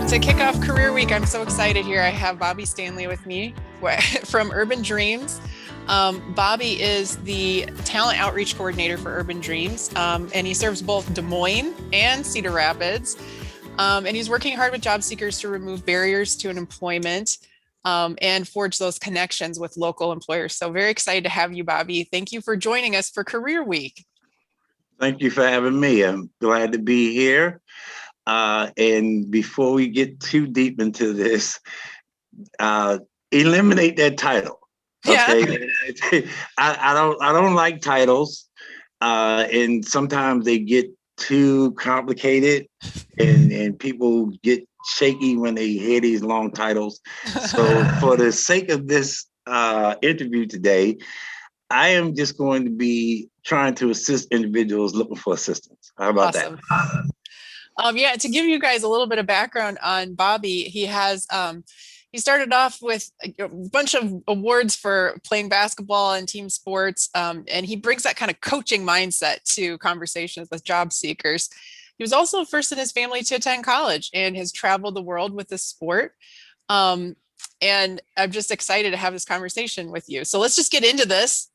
To kick off Career Week, I'm so excited here. I have Bobby Stanley with me from Urban Dreams. Bobby is the talent outreach coordinator for Urban Dreams, and he serves both Des Moines and Cedar Rapids. And he's working hard with job seekers to remove barriers to an employment and forge those connections with local employers. So very excited to have you, Bobby. Thank you for joining us for Career Week. Thank you for having me. I'm glad to be here. And before we get too deep into this, eliminate that title. Okay. Yeah. I don't like titles. And sometimes they get too complicated and people get shaky when they hear these long titles. So for the sake of this interview today, I am just going to be trying to assist individuals looking for assistance. How about that? To give you guys a little bit of background on Bobby, he started off with a bunch of awards for playing basketball and team sports, and he brings that kind of coaching mindset to conversations with job seekers. He was also first in his family to attend college and has traveled the world with the sport. And I'm just excited to have this conversation with you. So let's just get into this.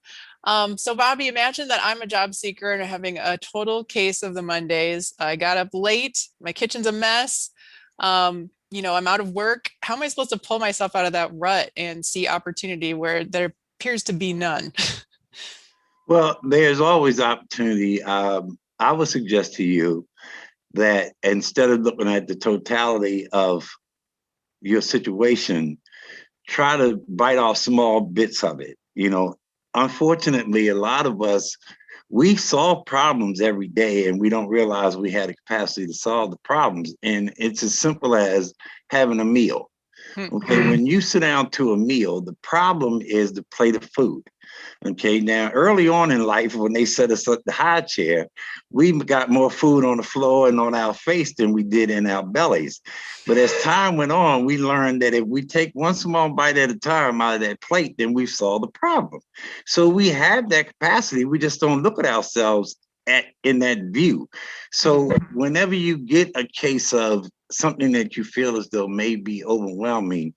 So Bobby, imagine that I'm a job seeker and having a total case of the Mondays. I got up late, my kitchen's a mess. I'm out of work. How am I supposed to pull myself out of that rut and see opportunity where there appears to be none? Well, there's always opportunity. I would suggest to you that instead of looking at the totality of your situation, try to bite off small bits of it. Unfortunately, a lot of us, we solve problems every day and we don't realize we had a capacity to solve the problems. And it's as simple as having a meal. Okay, when you sit down to a meal, the problem is the plate of food. Okay, now early on in life, when they set us up the high chair, we got more food on the floor and on our face than we did in our bellies. But as time went on, we learned that if we take one small bite at a time out of that plate, then we've solved the problem. So we have that capacity. We just don't look at ourselves in that view. So whenever you get a case of something that you feel as though may be overwhelming,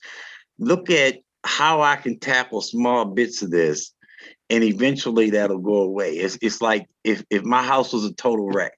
look at how I can tackle small bits of this, and eventually that'll go away. It's like if my house was a total wreck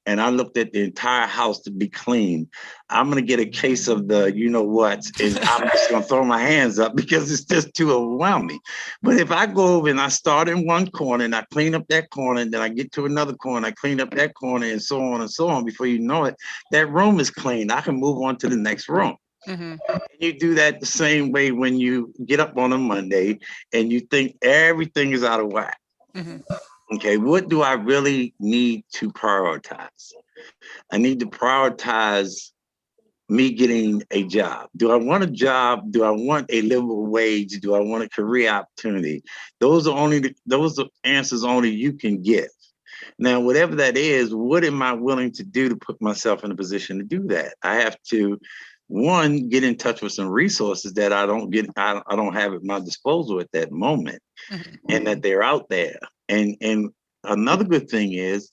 and I looked at the entire house to be clean, I'm going to get a case of the you-know-what, and I'm just going to throw my hands up because it's just too overwhelming. But if I go over and I start in one corner and I clean up that corner, and then I get to another corner, I clean up that corner, and so on and so on, before you know it, that room is clean. I can move on to the next room. Mm-hmm. You do that the same way when you get up on a Monday and you think everything is out of whack. Mm-hmm. Okay, what do I really need to prioritize? I need to prioritize me getting a job. Do I want a job? Do I want a livable wage? Do I want a career opportunity? Those are answers only you can give. Now, whatever that is, what am I willing to do to put myself in a position to do that? I have to, one, get in touch with some resources that I don't have at my disposal at that moment, and that they're out there. And another good thing is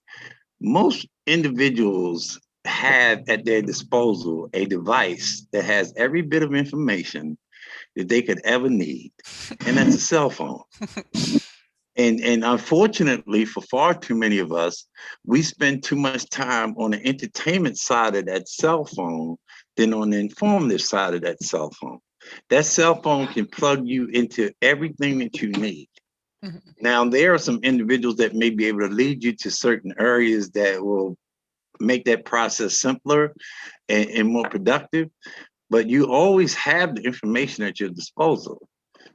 most individuals have at their disposal a device that has every bit of information that they could ever need, and that's a cell phone. And unfortunately, for far too many of us, we spend too much time on the entertainment side of that cell phone than on the informative side of that cell phone. That cell phone can plug you into everything that you need. Mm-hmm. Now, there are some individuals that may be able to lead you to certain areas that will make that process simpler and more productive, but you always have the information at your disposal.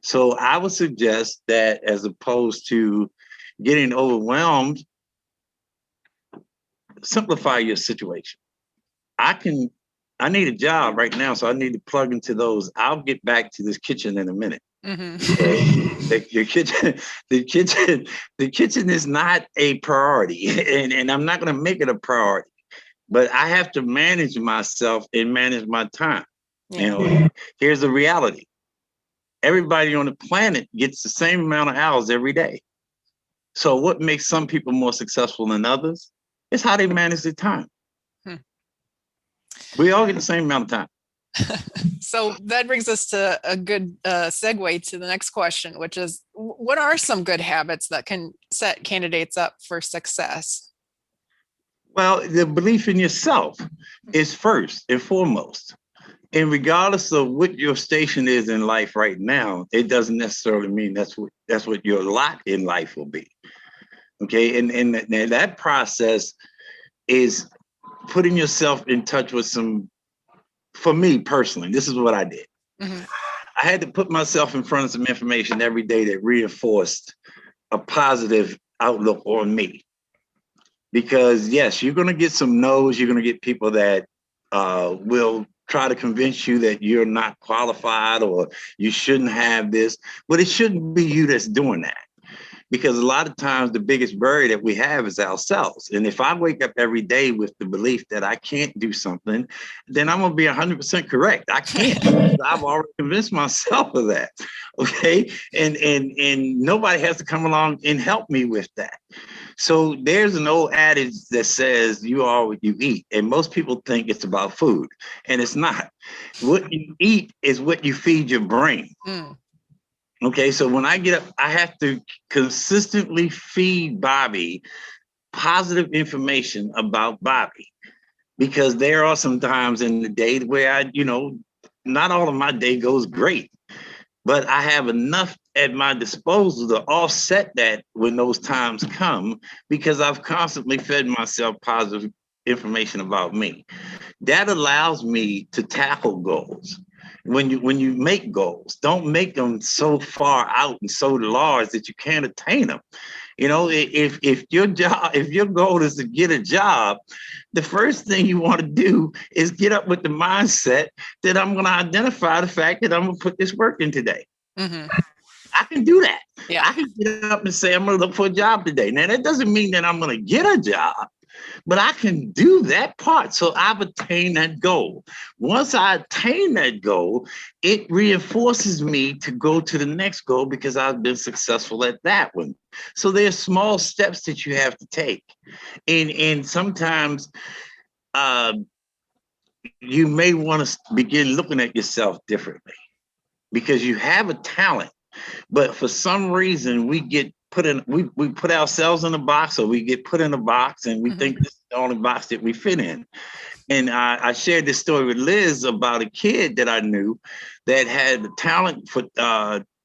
So I would suggest that as opposed to getting overwhelmed, simplify your situation. I need a job right now, so I need to plug into those. I'll get back to this kitchen in a minute. Mm-hmm. The kitchen is not a priority, and I'm not going to make it a priority, but I have to manage myself and manage my time. Yeah. Here's the reality. Everybody on the planet gets the same amount of hours every day. So what makes some people more successful than others is how they manage their time. We all get the same amount of time. So that brings us to a good segue to the next question, which is what are some good habits that can set candidates up for success? Well, the belief in yourself is first and foremost. And regardless of what your station is in life right now, it doesn't necessarily mean that's what your lot in life will be. Okay. And that process is putting yourself in touch with some, for me personally, this is what I did. Mm-hmm. I had to put myself in front of some information every day that reinforced a positive outlook on me. Because yes, you're going to get some no's. You're going to get people that will try to convince you that you're not qualified or you shouldn't have this, but it shouldn't be you that's doing that. Because a lot of times the biggest barrier that we have is ourselves. And if I wake up every day with the belief that I can't do something, then I'm going to be 100% correct. I can't. I've already convinced myself of that. Okay. And nobody has to come along and help me with that. So there's an old adage that says you are what you eat. And most people think it's about food, and it's not. What you eat is what you feed your brain. Mm. Okay, so when I get up, I have to consistently feed Bobby positive information about Bobby, because there are some times in the day where not all of my day goes great, but I have enough at my disposal to offset that when those times come, because I've constantly fed myself positive information about me. That allows me to tackle goals. When you make goals, don't make them so far out and so large that you can't attain them. If your goal is to get a job, the first thing you want to do is get up with the mindset that I'm going to identify the fact that I'm going to put this work in today. Mm-hmm. I can do that. Yeah. I can get up and say I'm going to look for a job today. Now that doesn't mean that I'm going to get a job, but I can do that part. So I've attained that goal. Once I attain that goal, it reinforces me to go to the next goal because I've been successful at that one. So there's small steps that you have to take. And sometimes you may want to begin looking at yourself differently because you have a talent. But for some reason, we get we put ourselves in a box, or we get put in a box, and we think this is the only box that we fit in. And I shared this story with Liz about a kid that I knew that had the talent for,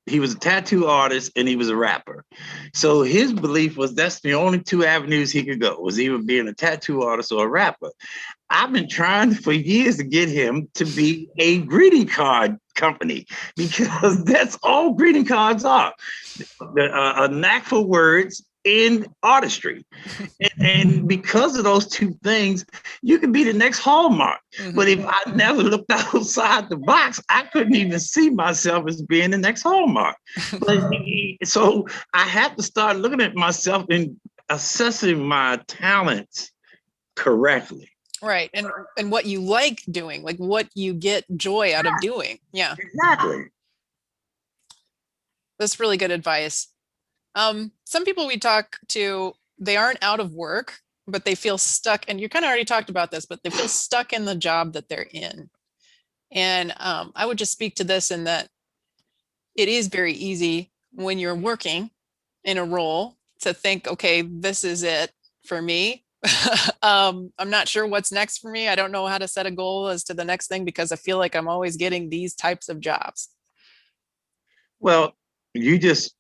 he was a tattoo artist and he was a rapper. So his belief was that's the only two avenues he could go, was either being a tattoo artist or a rapper. I've been trying for years to get him to be a greeting card company, because that's all greeting cards are. A knack for words in artistry. And because of those two things, you could be the next Hallmark. Mm-hmm. But if I never looked outside the box, I couldn't even see myself as being the next Hallmark. So I have to start looking at myself and assessing my talents correctly. Right. And what you like doing, like what you get joy out of doing. Yeah. Exactly. That's really good advice. Some people we talk to, they aren't out of work, but they feel stuck. And you kind of already talked about this, but they feel stuck in the job that they're in. And I would just speak to this in that it is very easy when you're working in a role to think, okay, this is it for me. I'm not sure what's next for me. I don't know how to set a goal as to the next thing because I feel like I'm always getting these types of jobs. Well, you just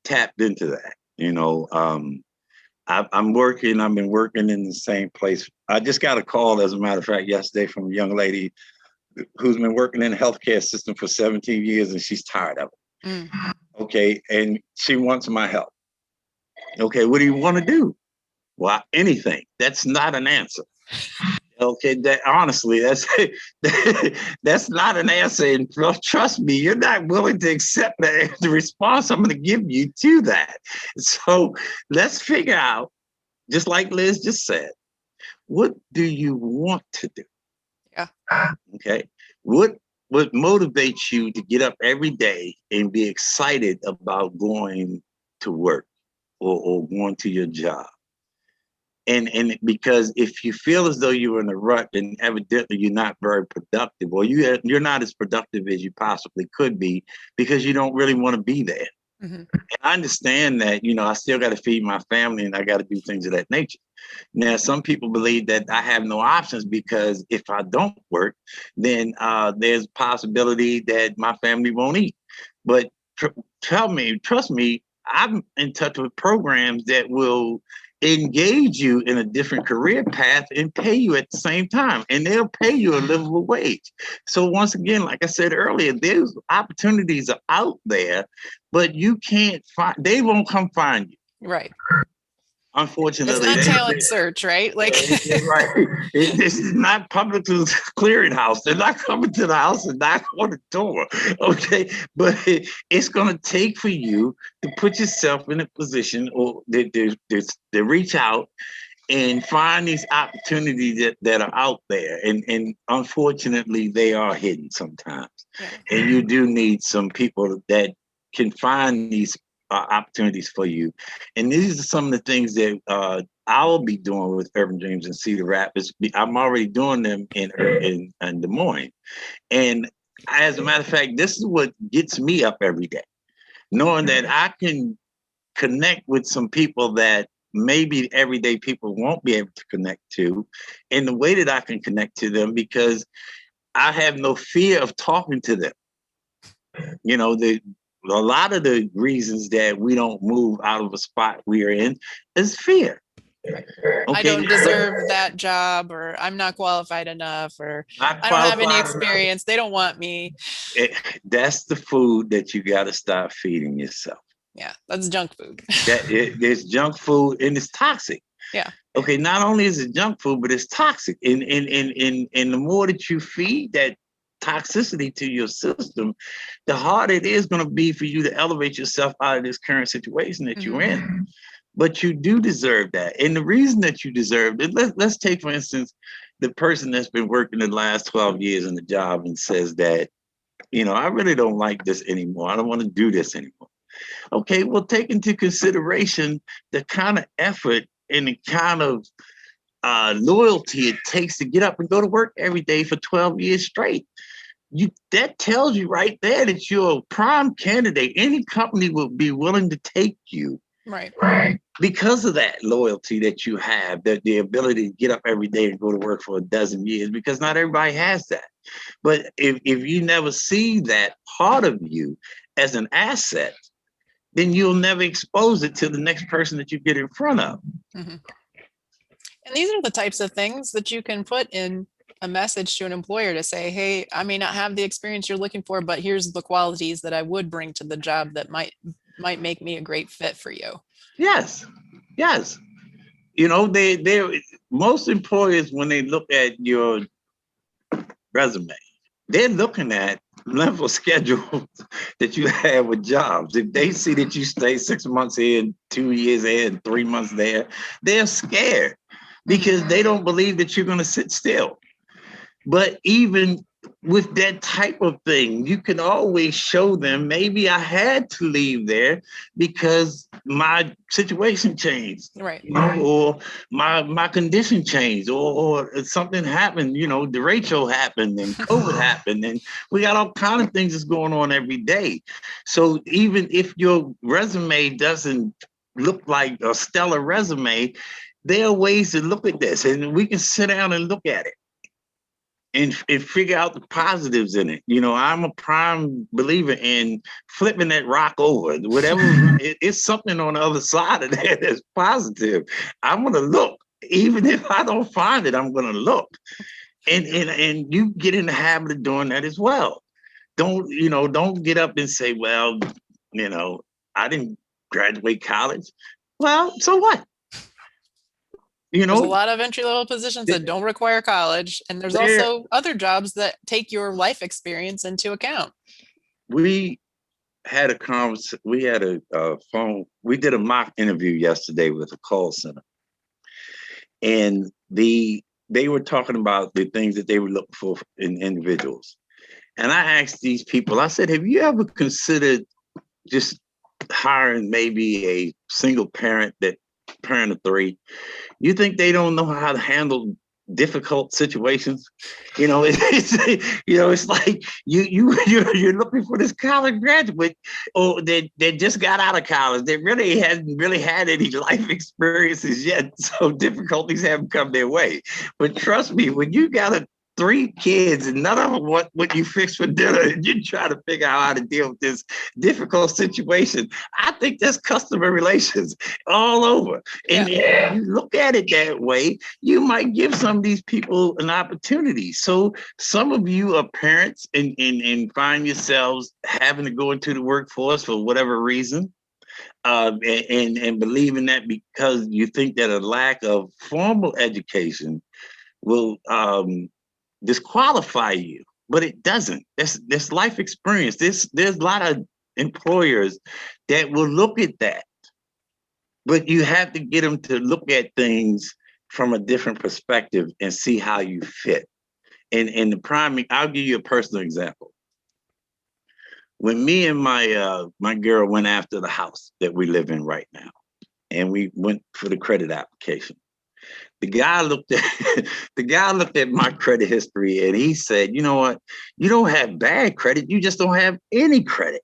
tapped into that. I've been working in the same place. I just got a call, as a matter of fact, yesterday from a young lady who's been working in the healthcare system for 17 years and she's tired of it. Mm. Okay. And she wants my help. Okay. What do you want to do? Well, anything. That's not an answer. Okay, that honestly, that's not an answer. And trust me, you're not willing to accept the response I'm going to give you to that. So let's figure out, just like Liz just said, what do you want to do? Yeah. Okay. What motivates you to get up every day and be excited about going to work or going to your job? And because if you feel as though you're in a rut, then evidently you're not very productive, or you're not as productive as you possibly could be, because you don't really want to be there. Mm-hmm. And I understand that, I still got to feed my family and I got to do things of that nature. Now, some people believe that I have no options, because if I don't work, then there's a possibility that my family won't eat. But trust me, I'm in touch with programs that will engage you in a different career path and pay you at the same time, and they'll pay you a livable wage. So once again, like I said earlier, there's opportunities are out there, but you can't they won't come find you. Right. Unfortunately, it's not talent search, right? Like, right. This is not public clearinghouse. They're not coming to the house and knock on the door. Okay, but it's going to take for you to put yourself in a position, or to reach out and find these opportunities that are out there. And unfortunately, they are hidden sometimes. Yeah. And you do need some people that can find these opportunities for you. And these are some of the things that I'll be doing with Urban Dreams and Cedar Rapids. I'm already doing them in Des Moines. And as a matter of fact, this is what gets me up every day, knowing that I can connect with some people that maybe everyday people won't be able to connect to, in the way that I can connect to them, because I have no fear of talking to them. A lot of the reasons that we don't move out of a spot we're in is fear. Okay. I don't deserve that job, or I'm not qualified enough, or I don't have any experience. They don't want me. That's the food that you got to start feeding yourself. Yeah, that's junk food. There's junk food, and it's toxic. Yeah. Okay, not only is it junk food, but it's toxic. And the more that you feed that toxicity to your system, the harder it is going to be for you to elevate yourself out of this current situation that you're in. But you do deserve that. And the reason that you deserve it, let's take, for instance, the person that's been working the last 12 years in the job and says that, I really don't like this anymore. I don't want to do this anymore. Okay, well, take into consideration the kind of effort and the kind of loyalty it takes to get up and go to work every day for 12 years straight. That tells you right there that you're a prime candidate. Any company will be willing to take you. Right. Because of that loyalty that you have, that the ability to get up every day and go to work for a dozen years, because not everybody has that. But if you never see that part of you as an asset, then you'll never expose it to the next person that you get in front of. Mm-hmm. And these are the types of things that you can put in a message to an employer to say, hey, I may not have the experience you're looking for, but here's the qualities that I would bring to the job that might make me a great fit for you. Yes. Most employers, when they look at your resume, they're looking at level schedule that you have with jobs. If they see that you stay 6 months here and 2 years there and 3 months there, they're scared, because they don't believe that you're going to sit still. But even with that type of thing, you can always show them, maybe I had to leave there because my situation changed, right? Or my condition changed, or something happened, the Rachel happened and COVID happened, and we got all kinds of things that's going on every day. So even if your resume doesn't look like a stellar resume, there are ways to look at this, and we can sit down and look at it and figure out the positives in it. I'm a prime believer in flipping that rock over. Whatever, it's something on the other side of that that's positive. I'm going to look. Even if I don't find it, I'm going to look. And you get in the habit of doing that as well. Don't get up and say, well, I didn't graduate college. Well, so what? There's a lot of entry-level positions that don't require college, and there's also other jobs that take your life experience into account. We had a conversation. We had a phone. We did a mock interview yesterday with a call center, and they were talking about the things that they were looking for in individuals. And I asked these people, I said, have you ever considered just hiring maybe a single parent that parent of three. You think they don't know how to handle difficult situations? It's like you're looking for this college graduate, or they just got out of college. They really hasn't really had any life experiences yet, so difficulties haven't come their way. But trust me, when you got three kids and none of them want what you fix for dinner, and you try to figure out how to deal with this difficult situation, I think that's customer relations all over. And if you look at it that way, you might give some of these people an opportunity. So some of you are parents and find yourselves having to go into the workforce for whatever reason. And believe in that because you think that a lack of formal education will disqualify you, but it doesn't. There's life experience. There's a lot of employers that will look at that, but you have to get them to look at things from a different perspective and see how you fit. And the prime, I'll give you a personal example. When me and my girl went after the house that we live in right now, and we went for the credit application, the guy looked at my credit history and he said, "You know what? You don't have bad credit. You just don't have any credit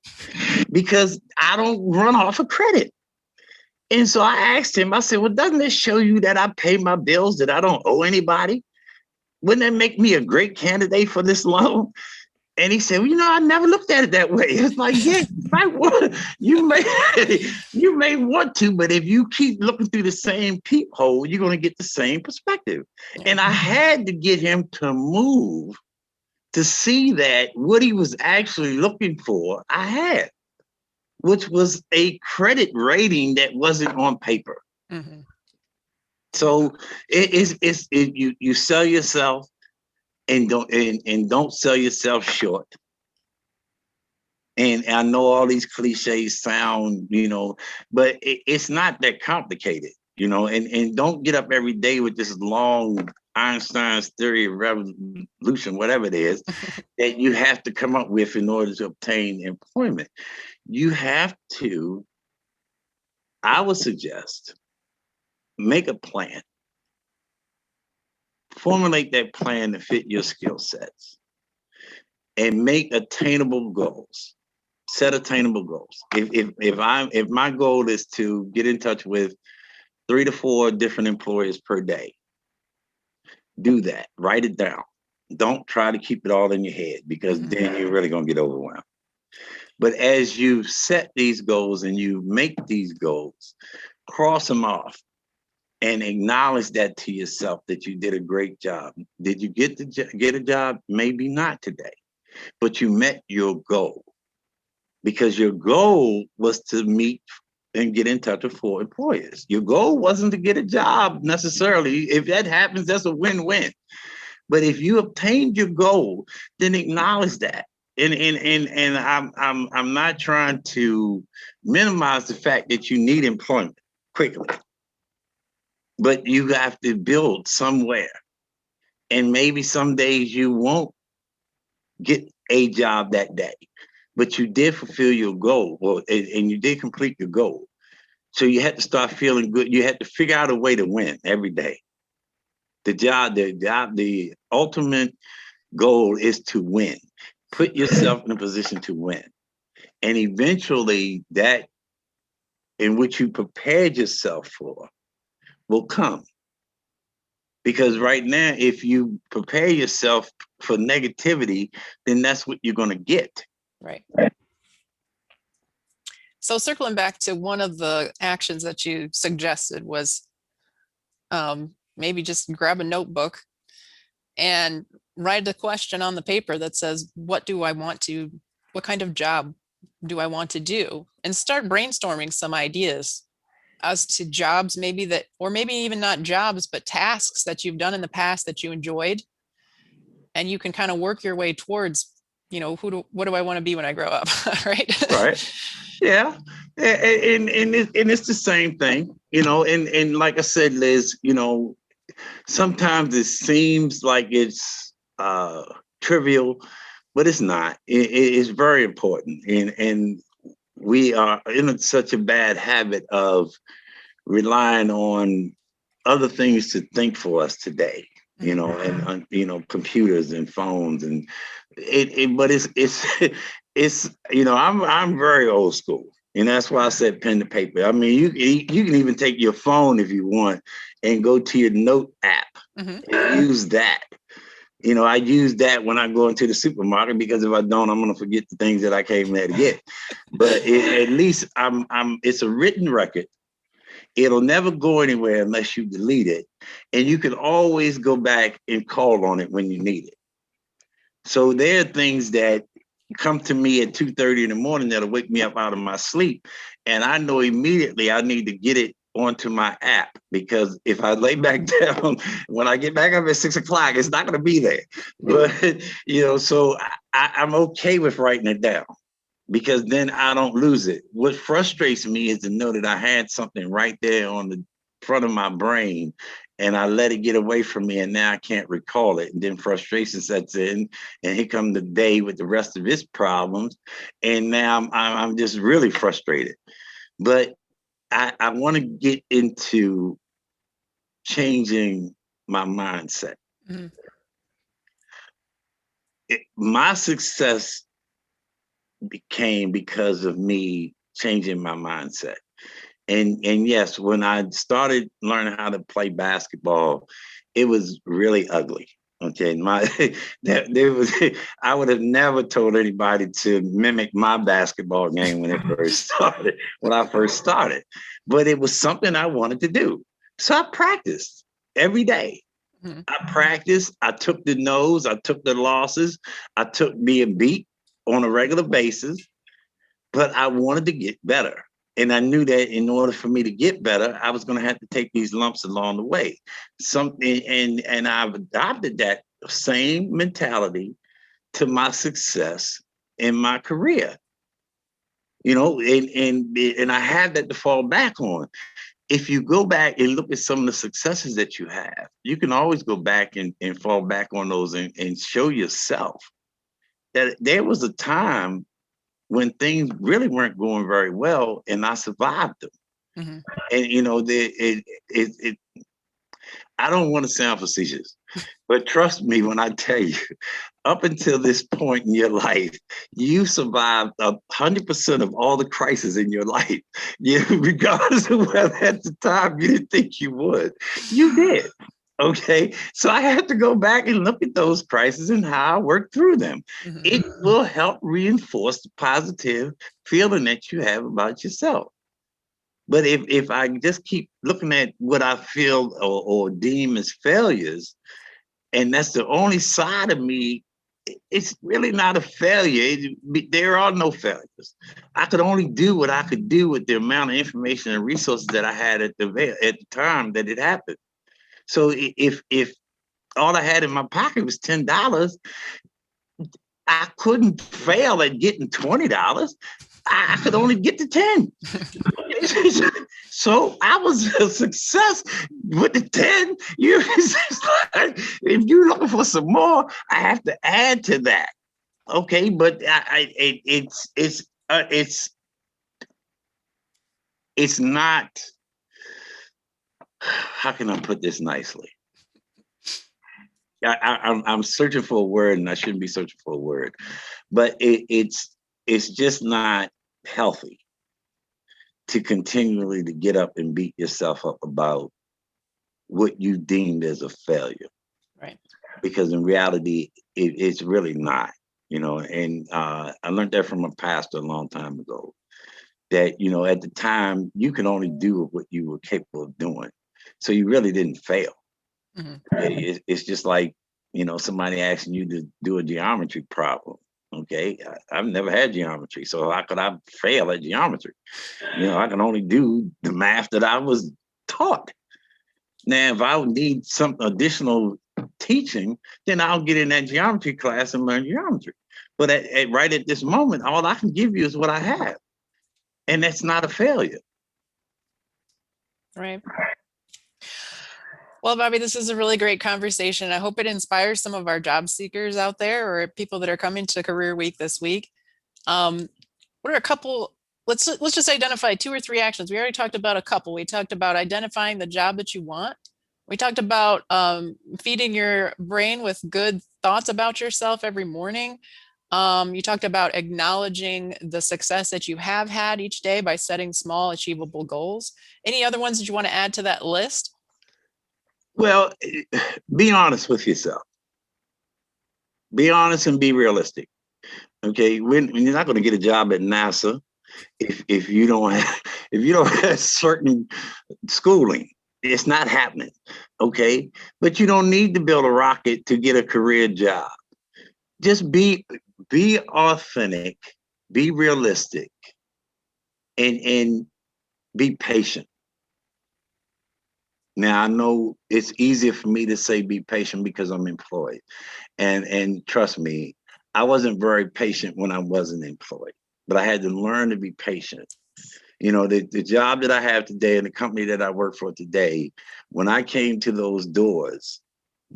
because I don't run off of credit." And so I asked him, I said, "Well, doesn't this show you that I pay my bills, that I don't owe anybody? Wouldn't that make me a great candidate for this loan?" And he said, "Well, I never looked at it that way." It's like, yeah, you may you may want to, but if you keep looking through the same peephole, you're going to get the same perspective. And I had to get him to move to see that what he was actually looking for, I had, which was a credit rating that wasn't on paper. Mm-hmm. So you sell yourself. And don't sell yourself short. And I know all these cliches sound, but it's not that complicated, and don't get up every day with this long Einstein's theory of revolution, whatever it is, that you have to come up with in order to obtain employment. You have to, I would suggest, make a plan. Formulate that plan to fit your skill sets and make attainable goals. Set attainable goals. If my goal is to get in touch with 3 to 4 different employers per day, do that. Write it down. Don't try to keep it all in your head because then you're really going to get overwhelmed. But as you set these goals and you make these goals, cross them off. And acknowledge that to yourself that you did a great job. Did you get a job? Maybe not today, but you met your goal because your goal was to meet and get in touch with 4 employers. Your goal wasn't to get a job necessarily. If that happens, that's a win-win. But if you obtained your goal, then acknowledge that. And I'm not trying to minimize the fact that you need employment quickly. But you have to build somewhere. And maybe some days you won't get a job that day, but you did fulfill your goal and you did complete your goal. So you had to start feeling good. You had to figure out a way to win every day. The ultimate goal is to win. Put yourself in a position to win. And eventually that in which you prepared yourself for will come. Because right now, if you prepare yourself for negativity, then that's what you're going to get. Right. So circling back to one of the actions that you suggested was maybe just grab a notebook and write a question on the paper that says, what kind of job do I want to do? And start brainstorming some ideas as to jobs or maybe even not jobs, but tasks that you've done in the past that you enjoyed. And you can kind of work your way towards, what do I want to be when I grow up? Right. Right. Yeah. And it's the same thing, and like I said, Liz, sometimes it seems like it's trivial, but it's not. It's very important. And we are in such a bad habit of relying on other things to think for us today, you Mhm. know, and computers and phones and but it's it's I'm very old school. And that's why I said pen to paper. I mean, you can even take your phone if you want and go to your note app Mhm. and use that. I use that when I go into the supermarket because if I don't, I'm gonna forget the things that I came there to get. But at least it's a written record. It'll never go anywhere unless you delete it. And you can always go back and call on it when you need it. So there are things that come to me at 2:30 in the morning that'll wake me up out of my sleep. And I know immediately I need to get it onto my app because if I lay back down, when I get back up at 6 o'clock, it's not going to be there. But, so I'm okay with writing it down because then I don't lose it. What frustrates me is to know that I had something right there on the front of my brain and I let it get away from me and now I can't recall it. And then frustration sets in and here come the day with the rest of its problems. And now I'm just really frustrated. But I want to get into changing my mindset. Mhm. My success became because of me changing my mindset. And yes, when I started learning how to play basketball, it was really ugly. Okay, there was I would have never told anybody to mimic my basketball game when it first started, when I first started. But it was something I wanted to do. So I practiced every day. Mhm. I practiced, I took the no's, I took the losses, I took being beat on a regular basis, but I wanted to get better. And I knew that in order for me to get better, I was going to have to take these lumps along the way. Something, and I've adopted that same mentality to my success in my career. And I had that to fall back on. If you go back and look at some of the successes that you have, you can always go back and fall back on those and show yourself that there was a time when things really weren't going very well and I survived them. Mhm. And I don't want to sound facetious, but trust me when I tell you, up until this point in your life, you survived 100% of all the crises in your life. Regardless of whether at the time you didn't think you would, you did. Okay, so I have to go back and look at those crises and how I worked through them. Mhm. It will help reinforce the positive feeling that you have about yourself. But if I just keep looking at what I feel or deem as failures, and that's the only side of me, it's really not a failure. There are no failures. I could only do what I could do with the amount of information and resources that I had at the time that it happened. So if all I had in my pocket was $10, I couldn't fail at getting $20. I could only get to 10. So I was a success with the 10. If you're looking for some more, I have to add to that. Okay, but it's not. How can I put this nicely? I'm searching for a word, and I shouldn't be searching for a word, but it's just not healthy to continually to get up and beat yourself up about what you deemed as a failure, Right. because in reality it's really not. And I learned that from a pastor a long time ago, that at the time you can only do what you were capable of doing, so you really didn't fail. Mhm. It's just like somebody asking you to do a geometry problem. Okay, I've never had geometry, so how could I fail at geometry? I can only do the math that I was taught. Now, if I would need some additional teaching, then I'll get in that geometry class and learn geometry. But right at this moment, all I can give you is what I have. And that's not a failure. Right. Well, Bobby, this is a really great conversation. I hope it inspires some of our job seekers out there or people that are coming to Career Week this week. What are a couple let's just identify two or three actions. We already talked about a couple. We talked about identifying the job that you want. We talked about feeding your brain with good thoughts about yourself every morning. You talked about acknowledging the success that you have had each day by setting small, achievable goals. Any other ones that you want to add to that list? Well, be honest with yourself. Be honest and be realistic. Okay, when you're not going to get a job at NASA if you don't have, if you don't have certain schooling, it's not happening. Okay, but you don't need to build a rocket to get a career job. Just be authentic, be realistic, and be patient. Now I know it's easier for me to say be patient because I'm employed. And trust me, I wasn't very patient when I wasn't employed, but I had to learn to be patient. You know, the job that I have today and the company that I work for today, when I came to those doors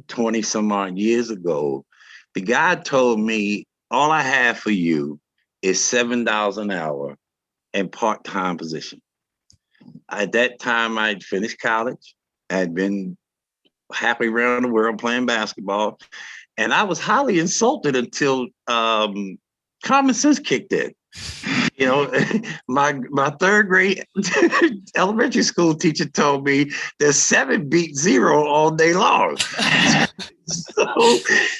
20 some odd years ago, the guy told me, all I have for you is $7 an hour and part-time position. At that time, I'd finished college. I'd been halfway around the world playing basketball. And I was highly insulted until common sense kicked in. You know, my third grade elementary school teacher told me that 7 beat 0 all day long. So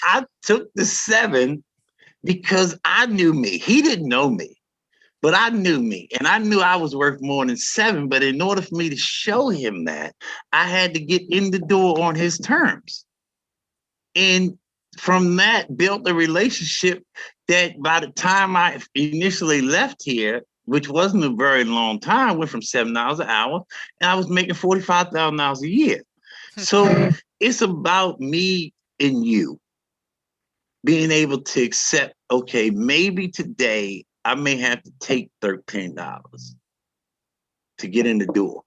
I took the 7 because I knew me. He didn't know me, but I knew me, and I knew I was worth more than 7. But in order for me to show him that, I had to get in the door on his terms. And from that, built a relationship that by the time I initially left here, which wasn't a very long time, went from $7 an hour, and I was making $45,000 a year. So it's about me and you being able to accept, okay, maybe today I may have to take $13 to get in the door.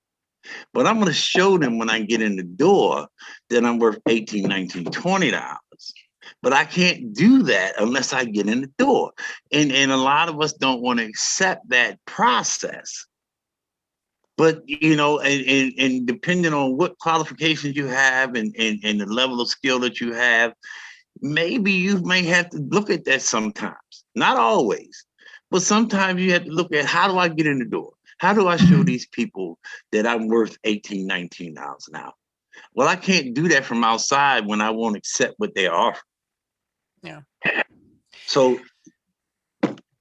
But I'm going to show them when I get in the door that I'm worth $18, $19, $20. But I can't do that unless I get in the door. And a lot of us don't want to accept that process. But, you know, and depending on what qualifications you have and the level of skill that you have, maybe you may have to look at that sometimes. Not always, but sometimes you have to look at, how do I get in the door? How do I show these people that I'm worth $18, $19 an hour? Well, I can't do that from outside when I won't accept what they offer. Yeah. So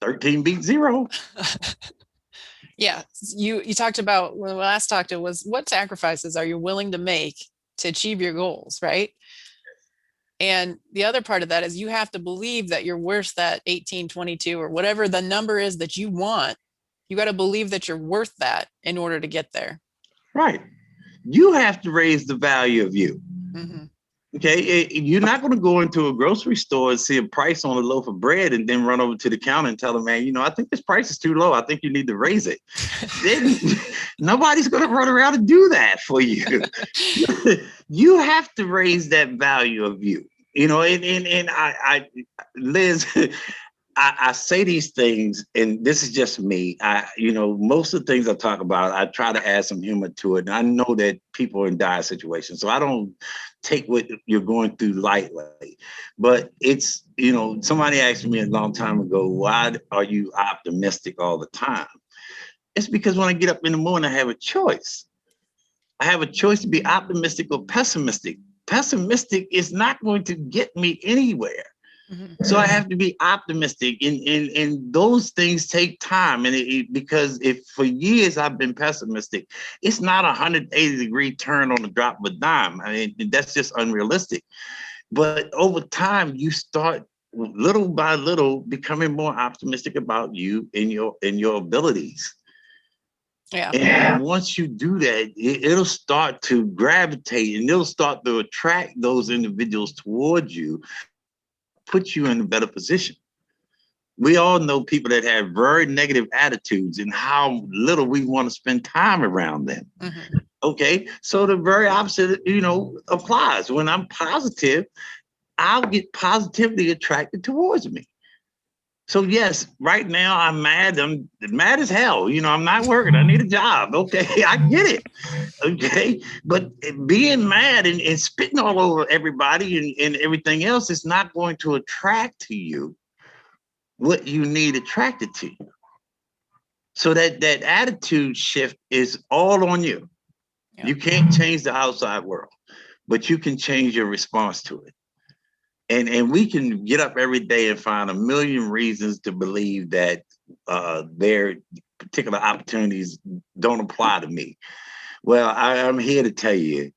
13 beat 0. Yeah. You talked about, when we last talked, it was, what sacrifices are you willing to make to achieve your goals, right? And the other part of that is you have to believe that you're worth that 18, 22, or whatever the number is that you want. You got to believe that you're worth that in order to get there. Right. You have to raise the value of you. Mm-hmm. Okay, you're not going to go into a grocery store and see a price on a loaf of bread and then run over to the counter and tell them, man, you know, I think this price is too low. I think you need to raise it. Then nobody's going to run around and do that for you. You have to raise that value of you. You know, and Liz, I say these things, and this is just me. You know, most of the things I talk about, I try to add some humor to it. And I know that people are in dire situations, so I don't take what you're going through lightly. But it's, you know, somebody asked me a long time ago, why are you optimistic all the time? It's because when I get up in the morning, I have a choice. I have a choice to be optimistic or pessimistic. Pessimistic is not going to get me anywhere. Mm-hmm. So I have to be optimistic, and those things take time. And because if for years I've been pessimistic, it's not a 180-degree turn on the drop of a dime. I mean, that's just unrealistic. But over time, you start little by little becoming more optimistic about you and your abilities. Yeah. And once you do that, it'll start to gravitate, and it'll start to attract those individuals towards you, put you in a better position. We all know people that have very negative attitudes and how little we want to spend time around them. Mm-hmm. Okay, so the very opposite, you know, applies. When I'm positive, I'll get positivity attracted towards me. So yes, right now I'm mad. I'm mad as hell. I'm not working. I need a job. Okay, I get it. Okay, but being mad and spitting all over everybody and everything else is not going to attract to you what you need attracted to you. So that attitude shift is all on you. Yeah. You can't change the outside world, but you can change your response to it. And we can get up every day and find a million reasons to believe that their particular opportunities don't apply to me. Well, I'm here to tell you,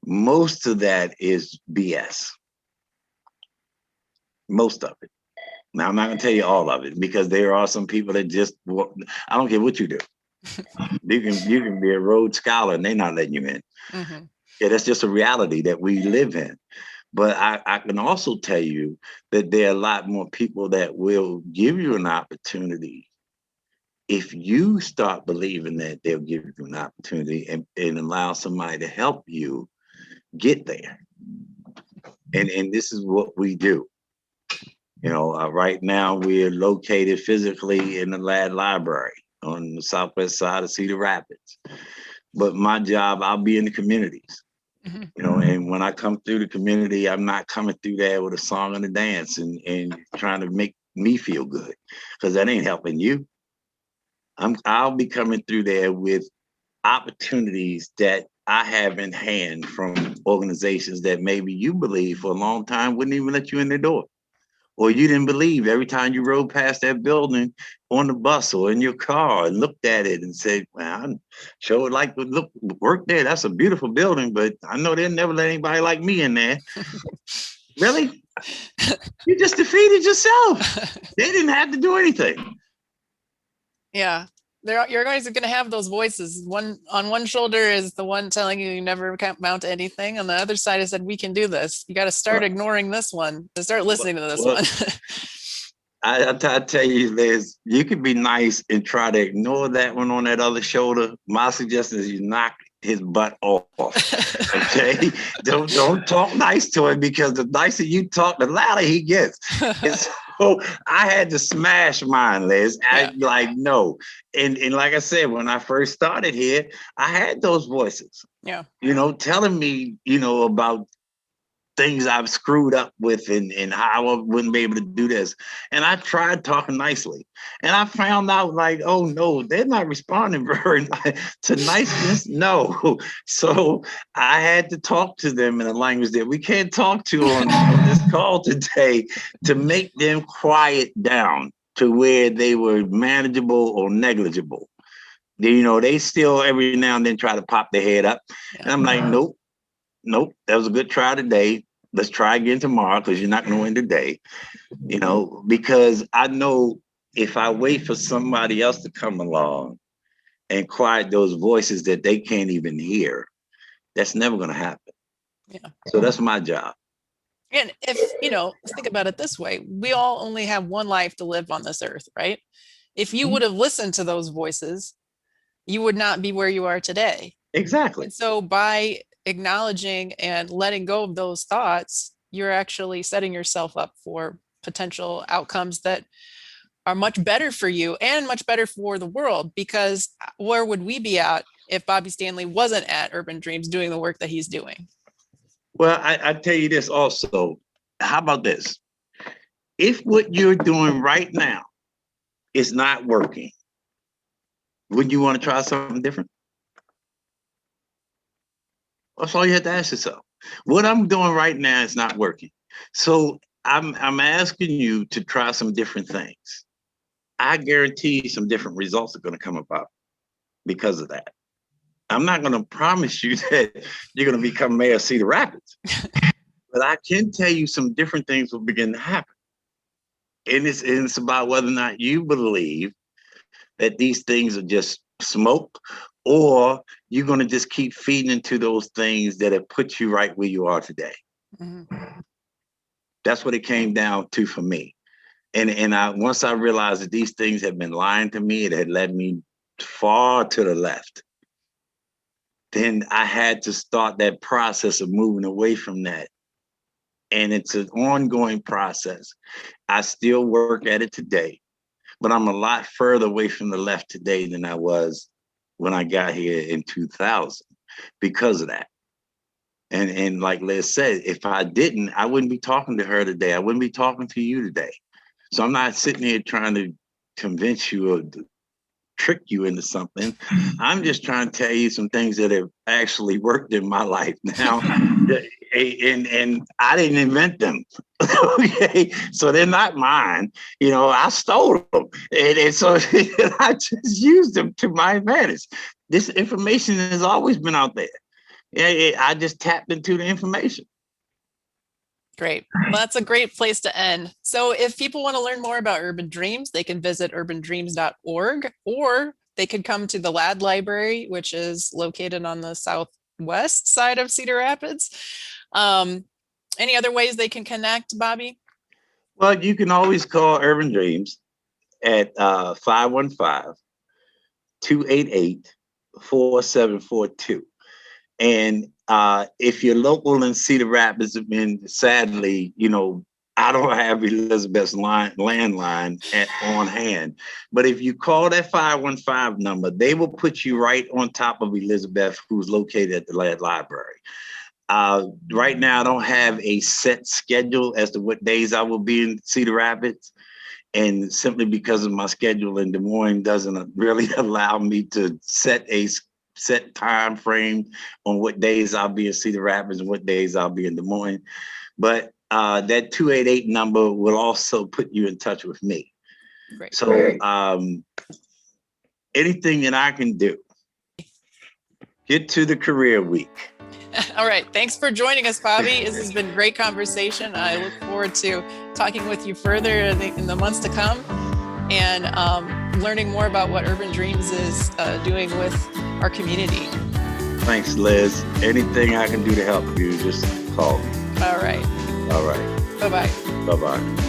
most of that is BS. Most of it. Now, I'm not going to tell you all of it because there are some people that just, I don't care what you do. You can be a Rhodes Scholar and they're not letting you in. Mm-hmm. Yeah, that's just a reality that we live in. But I can also tell you that there are a lot more people that will give you an opportunity if you start believing that they'll give you an opportunity and allow somebody to help you get there. And this is what we do. Right now we're located physically in the Ladd Library on the southwest side of Cedar Rapids. But my job, I'll be in the communities. Mm-hmm. And when I come through the community, I'm not coming through there with a song and a dance and trying to make me feel good, because that ain't helping you. I'll be coming through there with opportunities that I have in hand from organizations that maybe you believe for a long time wouldn't even let you in their door. Or you didn't believe every time you rode past that building on the bus or in your car and looked at it and said, well, I sure would like to work there. That's a beautiful building, but I know they'll never let anybody like me in there. Really? You just defeated yourself. They didn't have to do anything. Yeah. You're always going to have those voices. One on one shoulder is the one telling you never can mount to anything. On the other side is that we can do this. You got to start ignoring this one to start listening to this one. I tell you, Liz, you can be nice and try to ignore that one on that other shoulder. My suggestion is you knock his butt off. Okay, don't talk nice to him, because the nicer you talk, the louder he gets. And so I had to smash mine, Liz. I like no, and like I said, when I first started here, I had those voices. Yeah, telling me about things I've screwed up with and how I wouldn't be able to do this. And I tried talking nicely. And I found out like, oh no, they're not responding very to niceness. No. So I had to talk to them in a language that we can't talk to on this call today to make them quiet down to where they were manageable or negligible. They still every now and then try to pop their head up. Yeah. And I'm like, nope, that was a good try today. Let's try again tomorrow, because you're not going to win today. Because I know if I wait for somebody else to come along and quiet those voices that they can't even hear, that's never going to happen. Yeah. So that's my job. And if, let's think about it this way. We all only have one life to live on this earth, right? If you would have listened to those voices, you would not be where you are today. Exactly. And so by acknowledging and letting go of those thoughts, you're actually setting yourself up for potential outcomes that are much better for you and much better for the world. Because where would we be at if Bobby Stanley wasn't at Urban Dreams doing the work that he's doing? Well, I tell you this also. How about this? If what you're doing right now is not working, wouldn't you want to try something different? That's all you have to ask yourself. What I'm doing right now is not working. So I'm asking you to try some different things. I guarantee some different results are going to come about because of that. I'm not going to promise you that you're going to become mayor of Cedar Rapids, but I can tell you some different things will begin to happen. And it's about whether or not you believe that these things are just smoke, or you're going to just keep feeding into those things that have put you right where you are today. Mm-hmm. That's what it came down to for me. And once I realized that these things had been lying to me, it had led me far to the left. Then I had to start that process of moving away from that and it's an ongoing process. I still work at it today, but I'm a lot further away from the left today than I was when I got here in 2000 because of that. And like Liz said, if I didn't, I wouldn't be talking to her today. I wouldn't be talking to you today. So I'm not sitting here trying to convince you or trick you into something. I'm just trying to tell you some things that have actually worked in my life now. And I didn't invent them. Okay. So they're not mine. I stole them. And so I just used them to my advantage. This information has always been out there. I just tapped into the information. Great. Well, that's a great place to end. So if people want to learn more about Urban Dreams, they can visit urbandreams.org, or they could come to the Ladd Library, which is located on the southwest side of Cedar Rapids. Any other ways they can connect, Bobby? Well, you can always call Urban Dreams at 515-288-4742. And if you're local in Cedar Rapids, sadly, I don't have Elizabeth's landline on hand. But if you call that 515 number, they will put you right on top of Elizabeth, who's located at the Ladd Library. Right now, I don't have a set schedule as to what days I will be in Cedar Rapids. And simply because of my schedule in Des Moines doesn't really allow me to set a set time frame on what days I'll be in Cedar Rapids and what days I'll be in Des Moines. But that 288 number will also put you in touch with me. Great. So anything that I can do, get to the career week. All right. Thanks for joining us, Bobby. This has been a great conversation. I look forward to talking with you further in the months to come and learning more about what Urban Dreams is doing with our community. Thanks, Liz. Anything I can do to help you, just call me. All right. All right. Bye-bye. Bye-bye.